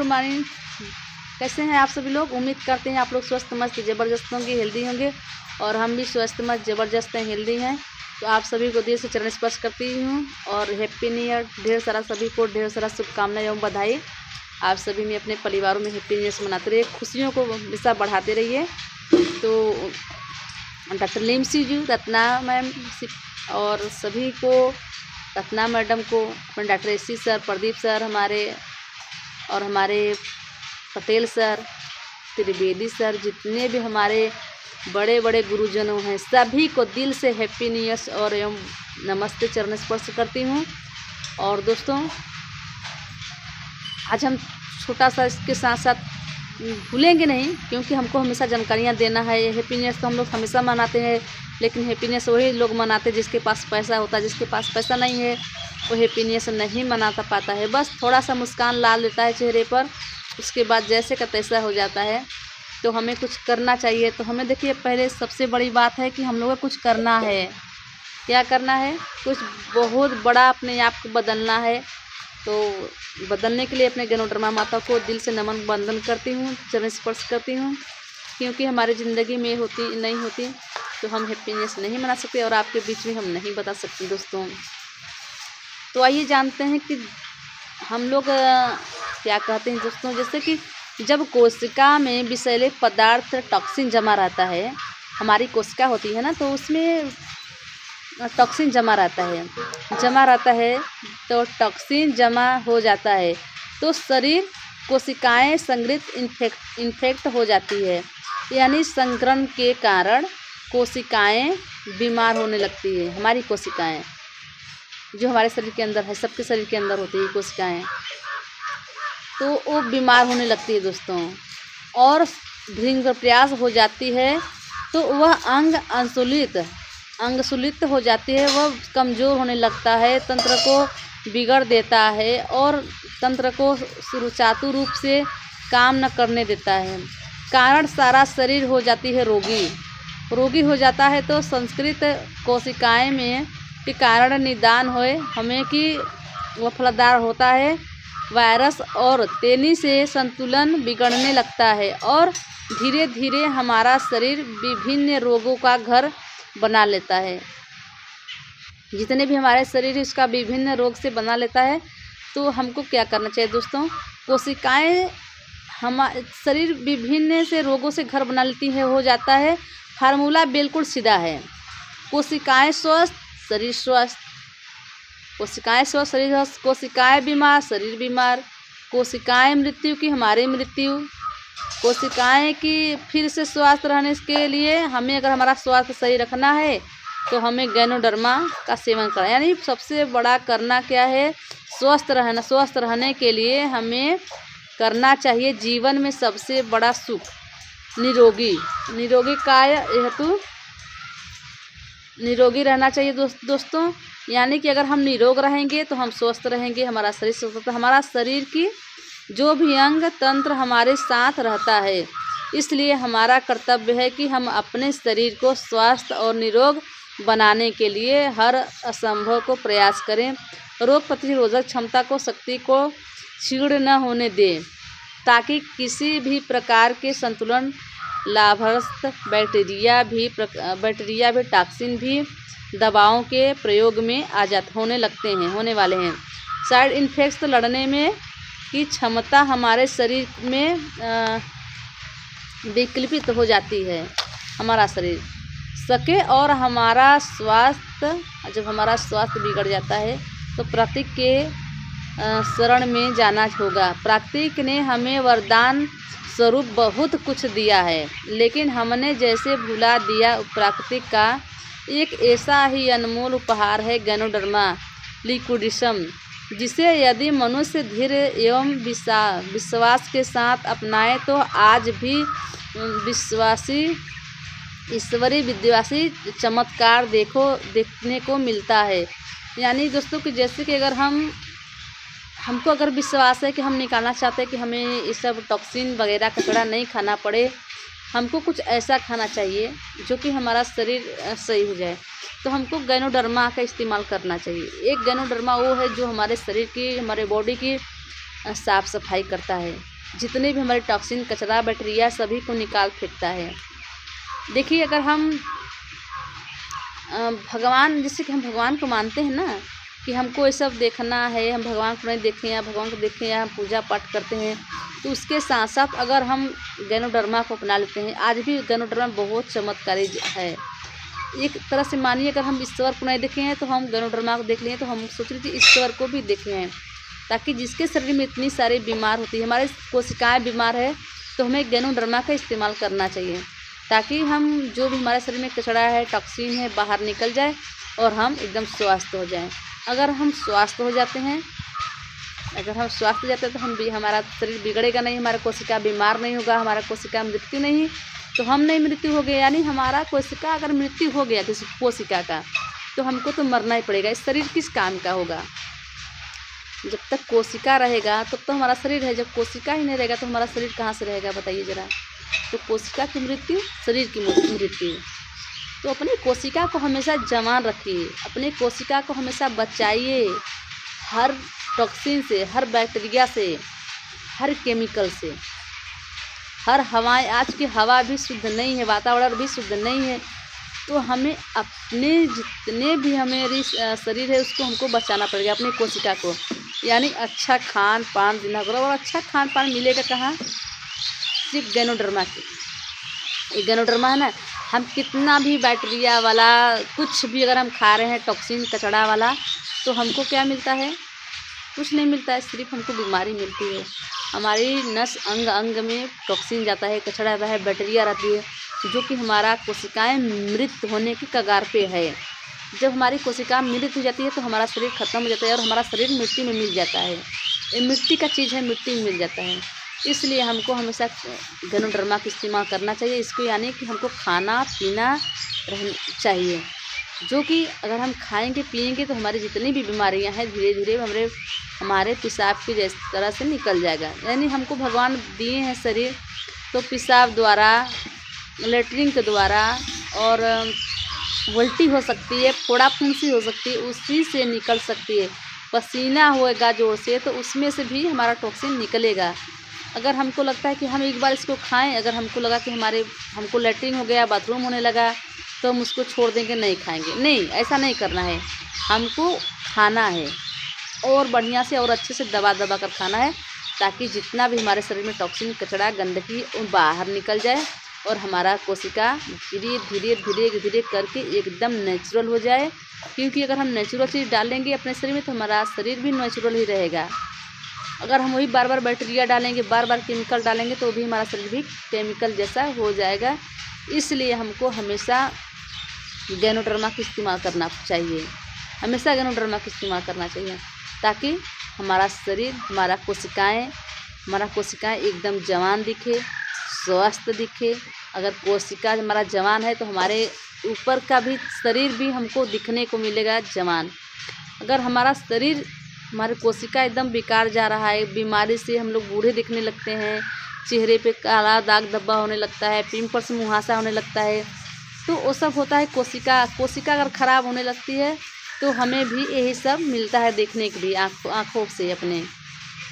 Good morning. कैसे हैं आप सभी लोग? उम्मीद करते हैं आप लोग स्वस्थ मस्त ज़बरदस्त होंगे, हेल्दी होंगे और हम भी स्वस्थ मस्त ज़बरदस्त हैं, हेल्दी हैं। तो आप सभी को दिल से चरण स्पर्श करती हूँ और हैप्पी न्यू ईयर। ढेर सारा सभी को ढेर सारा शुभकामनाएं एवं बधाई। आप सभी में अपने परिवारों में हैप्पी न्यू ईयर मनाते रहिए, खुशियों को हमेशा बढ़ाते रहिए। तो डॉक्टर लिमसी जी, रत्ना मैम और सभी को, रत्ना मैडम को, अपने doctor AC sir, Pradeep sir हमारे पटेल सर, त्रिवेदी सर, जितने भी हमारे बड़े बड़े गुरुजनों हैं, सभी को दिल से हैप्पी न्यू ईयर और एवं नमस्ते चरण स्पर्श करती हूँ। और दोस्तों, आज हम छोटा सा इसके साथ साथ भूलेंगे नहीं, क्योंकि हमको हमेशा जानकारियाँ देना है। हैप्पी न्यू ईयर तो हम लोग हमेशा मनाते हैं, लेकिन हैप्पी न्यू ईयर वही लोग मनाते हैं जिसके पास पैसा होता है। जिसके पास पैसा नहीं है वो हैप्पी न्यू ईयर नहीं मनाता पाता है। बस थोड़ा सा मुस्कान ला लेता है चेहरे पर, उसके बाद जैसे का तैसा हो जाता है। तो हमें कुछ करना चाहिए। तो हमें देखिए, पहले सबसे बड़ी बात है कि हम लोगों को कुछ करना है। क्या करना है? कुछ बहुत बड़ा अपने आप को बदलना है। तो बदलने के लिए अपने गणोत्रमा माता को दिल से नमन वंदन करती हूँ, चरण स्पर्श करती हूँ, क्योंकि हमारी ज़िंदगी में नहीं होती तो हम हैप्पीनेस नहीं मना सकते और आपके बीच में हम नहीं बता सकते दोस्तों। तो आइए जानते हैं कि हम लोग क्या कहते हैं दोस्तों। जैसे कि जब कोशिका में विषैले पदार्थ टॉक्सिन जमा रहता है, हमारी कोशिका होती है ना, तो उसमें टॉक्सिन जमा रहता है तो टॉक्सिन जमा हो जाता है तो शरीर कोशिकाएं संग्रहित इन्फेक्ट हो जाती है, यानी संक्रमण के कारण कोशिकाएं बीमार होने लगती है। हमारी कोशिकाएं जो हमारे शरीर के अंदर है, सबके शरीर के अंदर होती है कोशिकाएं, तो वो बीमार होने लगती है दोस्तों। और भृंग प्रयास हो जाती है तो वह अंगशूलित हो जाती है, वह कमज़ोर होने लगता है, तंत्र को बिगड़ देता है और तंत्र को सुचारू रूप से काम न करने देता है। कारण सारा शरीर हो जाती है रोगी हो जाता है। तो संस्कृत कोशिकाएं में के कारण निदान होए हमें कि वह फलदार होता है। वायरस और तेजी से संतुलन बिगड़ने लगता है और धीरे धीरे हमारा शरीर विभिन्न रोगों का घर बना लेता है। जितने भी हमारे शरीर इसका विभिन्न रोग से बना लेता है। तो हमको क्या करना चाहिए दोस्तों? कोशिकाएं हमारे शरीर विभिन्न से रोगों से घर बना लेती है, हो जाता है। फार्मूला बिल्कुल सीधा है। कोशिकाएं स्वस्थ, शरीर स्वस्थ। कोशिकाएं स्वस्थ, शरीर स्वस्थ। कोशिकाएं बीमार, शरीर बीमार। कोशिकाएं मृत्यु की, हमारी मृत्यु। कोशिकाएं की फिर से स्वस्थ रहने के लिए हमें, अगर हमारा स्वास्थ्य सही रखना है तो हमें गैनोडर्मा का सेवन करना, यानी सबसे बड़ा करना क्या है? स्वस्थ रहना। स्वस्थ रहने के लिए हमें करना चाहिए जीवन में सबसे बड़ा सुख निरोगी काय हेतु निरोगी रहना चाहिए दोस्तों। यानी कि अगर हम निरोग रहेंगे तो हम स्वस्थ रहेंगे, हमारा शरीर स्वस्थ, हमारा शरीर की जो भी अंग तंत्र हमारे साथ रहता है। इसलिए हमारा कर्तव्य है कि हम अपने शरीर को स्वस्थ और निरोग बनाने के लिए हर असंभव को प्रयास करें। रोग प्रतिरोधक क्षमता को, शक्ति को क्षीण न होने दें, ताकि किसी भी प्रकार के संतुलन लाभग्रस्त बैक्टीरिया भी टॉक्सिन भी दवाओं के प्रयोग में होने वाले हैं। साइड इन्फेक्शन से लड़ने में की क्षमता हमारे शरीर में विकल्पित हो जाती है। हमारा शरीर सके और जब हमारा स्वास्थ्य बिगड़ जाता है तो प्राकृतिक के शरण में जाना होगा। प्राकृतिक ने हमें वरदान स्वरूप बहुत कुछ दिया है, लेकिन हमने जैसे भुला दिया। प्राकृतिक का एक ऐसा ही अनमोल उपहार है गैनोडर्मा लिक्विडिसम, जिसे यदि मनुष्य धैर्य एवं विश्वास के साथ अपनाए तो आज भी ईश्वरी विद्यासी चमत्कार देखने को मिलता है। यानी दोस्तों कि जैसे कि अगर हमको अगर विश्वास है कि हम निकालना चाहते हैं कि हमें ये सब टॉक्सिन वगैरह कचरा नहीं खाना पड़े, हमको कुछ ऐसा खाना चाहिए जो कि हमारा शरीर सही हो जाए। तो हमको गैनोडर्मा का इस्तेमाल करना चाहिए। एक गैनोडर्मा वो है जो हमारे शरीर की, हमारे बॉडी की साफ़ सफाई करता है। जितने भी हमारे टॉक्सिन, कचरा, बैक्टीरिया सभी को निकाल फेंकता है। देखिए, अगर हम भगवान, जैसे कि हम भगवान को मानते हैं ना कि हमको ये सब देखना है, हम भगवान को नहीं देखें या भगवान को देखें या हम पूजा पाठ करते हैं, तो उसके साथ साथ अगर हम गैनोडर्मा को अपना लेते हैं, आज भी गैनोडर्मा बहुत चमत्कारी है। एक तरह से मानिए, अगर हम ईश्वर को नहीं देखे हैं तो हम गैनोडर्मा को देख लिए, तो हम सोच रहे थे ईश्वर को भी देखे हैं, ताकि जिसके शरीर में इतनी सारी बीमार होती है, हमारे कोशिकाएँ बीमार है, तो हमें गैनोडर्मा का इस्तेमाल करना चाहिए, ताकि हम जो भी हमारे शरीर में कचरा है, टॉक्सिन है, बाहर निकल जाए और हम एकदम स्वस्थ हो जाएं। अगर हम स्वस्थ हो जाते हैं तो हम भी, हमारा शरीर बिगड़ेगा नहीं, हमारा कोशिका बीमार नहीं होगा, हमारा कोशिका मृत्यु नहीं, तो हम नहीं मृत्यु हो गए, यानी हमारा कोशिका अगर मृत्यु हो गया किसी कोशिका का, तो हमको तो मरना ही पड़ेगा। इस शरीर किस काम का होगा? जब तक कोशिका रहेगा तब तो हमारा शरीर है, जब कोशिका ही नहीं रहेगा तो हमारा शरीर कहाँ से रहेगा, बताइए ज़रा। तो कोशिका की मृत्यु, शरीर की मृत्यु। तो अपनी कोशिका को हमेशा जवान रखिए, अपने कोशिका को हमेशा बचाइए हर टॉक्सिन से, हर बैक्टीरिया से, हर केमिकल से, हर हवाएं। आज की हवा भी शुद्ध नहीं है, वातावरण भी शुद्ध नहीं है, तो हमें अपने जितने भी हमारी शरीर है उसको हमको बचाना पड़ेगा, अपनी कोशिका को। यानी अच्छा खान पान देना करो, और अच्छा खान पान मिलेगा कहाँ? सिर्फ गैनोडर्मा के। ये गैनोडर्मा है ना, हम कितना भी बैक्टीरिया वाला कुछ भी अगर हम खा रहे हैं, टॉक्सिन कचड़ा वाला, तो हमको क्या मिलता है? कुछ नहीं मिलता है, सिर्फ हमको बीमारी मिलती है। हमारी नस अंग अंग में टॉक्सिन जाता है, कचड़ा रहता है, बैक्टीरिया रहती है, जो कि हमारा कोशिकाएं मृत होने की कगार पे है। जब हमारी कोशिका मृत हो जाती है तो हमारा शरीर खत्म हो जाता है और हमारा शरीर मिट्टी में मिल जाता है। ये मिट्टी का चीज़ है, मिट्टी में मिल जाता है। इसलिए हमको हमेशा गैनोडर्मा का इस्तेमाल करना चाहिए। इसको यानी कि हमको खाना पीना चाहिए, जो कि अगर हम खाएंगे पिएंगे तो हमारी जितनी भी बीमारियां हैं धीरे धीरे हमारे पेशाब की जिस तरह से निकल जाएगा। यानी हमको भगवान दिए हैं शरीर, तो पेशाब द्वारा, लेटरिन के द्वारा और उल्टी हो सकती है, फोड़ा फुंसी हो सकती है, उसी से निकल सकती है। पसीना होएगा जोर से तो उसमें से भी हमारा टॉक्सिन निकलेगा। अगर हमको लगता है कि हम एक बार इसको खाएं, अगर हमको लगा कि हमको लेटरिन हो गया, बाथरूम होने लगा, तो हम उसको छोड़ देंगे, नहीं खाएंगे। नहीं, ऐसा नहीं करना है। हमको खाना है और बढ़िया से और अच्छे से दबा दबा कर खाना है, ताकि जितना भी हमारे शरीर में टॉक्सिन कचड़ा गंदगी वो बाहर निकल जाए और हमारा कोशिका धीरे धीरे धीरे धीरे करके एकदम नेचुरल हो जाए। क्योंकि अगर हम नेचुरल चीज़ डालेंगे अपने शरीर में तो हमारा शरीर भी नेचुरल ही रहेगा। अगर हम वही बार बार बैक्टीरिया डालेंगे, बार बार केमिकल डालेंगे, तो भी हमारा शरीर भी केमिकल जैसा हो जाएगा। इसलिए हमको हमेशा गैनोडर्मा का इस्तेमाल करना चाहिए, हमेशा गैनोडर्मा का इस्तेमाल करना चाहिए, ताकि हमारा शरीर, हमारा कोशिकाएँ एकदम जवान दिखे, स्वस्थ दिखे। अगर कोशिका हमारा जवान है तो हमारे ऊपर का भी शरीर भी हमको दिखने को मिलेगा जवान। अगर हमारा शरीर, हमारी कोशिका एकदम बेकार जा रहा है, बीमारी से हम लोग बूढ़े दिखने लगते हैं, चेहरे पे काला दाग धब्बा होने लगता है, पिंपल्स मुहासा होने लगता है, तो वो सब होता है कोशिका अगर ख़राब होने लगती है तो हमें भी यही सब मिलता है देखने के लिए आँखों से अपने।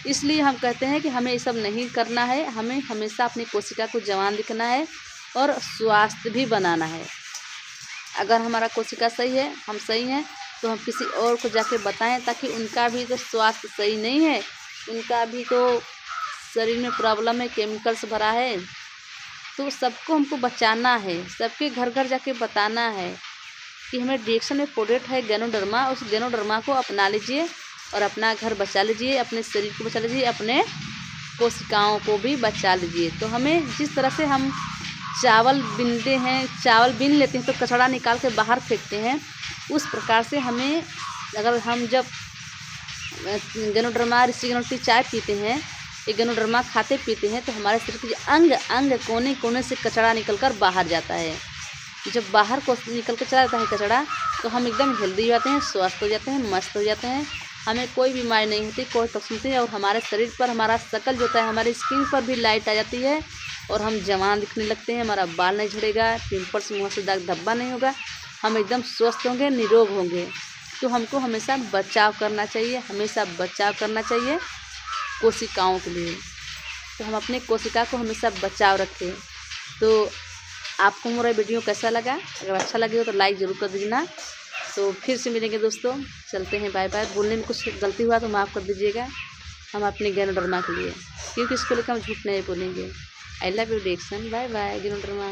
इसलिए हम कहते हैं कि हमें ये सब नहीं करना है, हमें हमेशा अपनी कोशिका को जवान दिखना है और स्वास्थ्य भी बनाना है। अगर हमारा कोशिका सही है, हम सही हैं, तो हम किसी और को जाके बताएं, ताकि उनका भी तो स्वास्थ्य सही नहीं है, उनका भी तो शरीर में प्रॉब्लम है, केमिकल्स भरा है। तो सबको हमको बचाना है, सबके घर घर जाके बताना है कि हमें डायरेक्शन में प्रोडक्ट है गैनोडर्मा, उस गैनोडर्मा को अपना लीजिए और अपना घर बचा लीजिए, अपने शरीर को बचा लीजिए, अपने कोशिकाओं को भी बचा लीजिए। तो हमें जिस तरह से हम चावल बीनते हैं, चावल बीन लेते हैं तो कचड़ा निकाल के बाहर फेंकते हैं, उस प्रकार से हमें, अगर हम जब गैनोडर्मा ऋषिगणों चाय पीते हैं, ये गैनोडर्मा खाते पीते हैं, तो हमारे शरीर के अंग अंग कोने कोने से कचड़ा निकल कर बाहर जाता है। जब बाहर को निकल कर चला जाता है कचड़ा, तो हम एकदम हेल्दी हो जाते हैं, स्वस्थ हो जाते हैं, मस्त हो जाते हैं, हमें कोई बीमारी नहीं होती, कोई तकलीफ नहीं है, और हमारे शरीर पर, हमारा शकल जो होता है, हमारी स्किन पर भी लाइट आ जाती है और हम जवान दिखने लगते हैं। हमारा बाल नहीं झड़ेगा, पिंपल्स मुँह से दाग धब्बा नहीं होगा, हम एकदम स्वस्थ होंगे, निरोग होंगे। तो हमको हमेशा बचाव करना चाहिए, हमेशा बचाव करना चाहिए कोशिकाओं के लिए। तो हम अपनी कोशिका को हमेशा बचाव रखें। तो आपको मेरा वीडियो कैसा लगा? अगर अच्छा लगे हो तो लाइक ज़रूर कर दीजिएगा। तो फिर से मिलेंगे दोस्तों, चलते हैं, बाय बाय। बोलने में कुछ गलती हुआ तो माफ़ कर दीजिएगा, हम अपने गैनोडर्मा के लिए, क्योंकि इसको लेकर हम झूठ नहीं बोलेंगे। आई लव यू डिएक्शन, बाय बाय गैनोडर्मा।